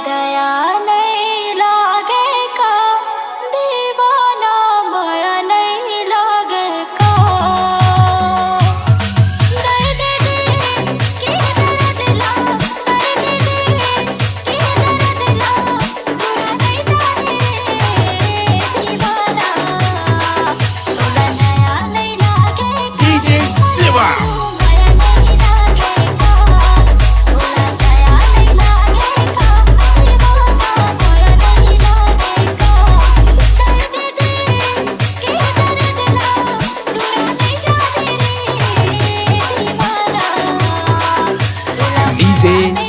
दया नहीं लागे का, दीवाना माया नहीं लागे का। दर्द दिल की दर्द ला, दर्द दिल की दर्द ला, बुरा नहीं जाने दीवाना, तोला दया नहीं लागे का। DJ Siva. DJ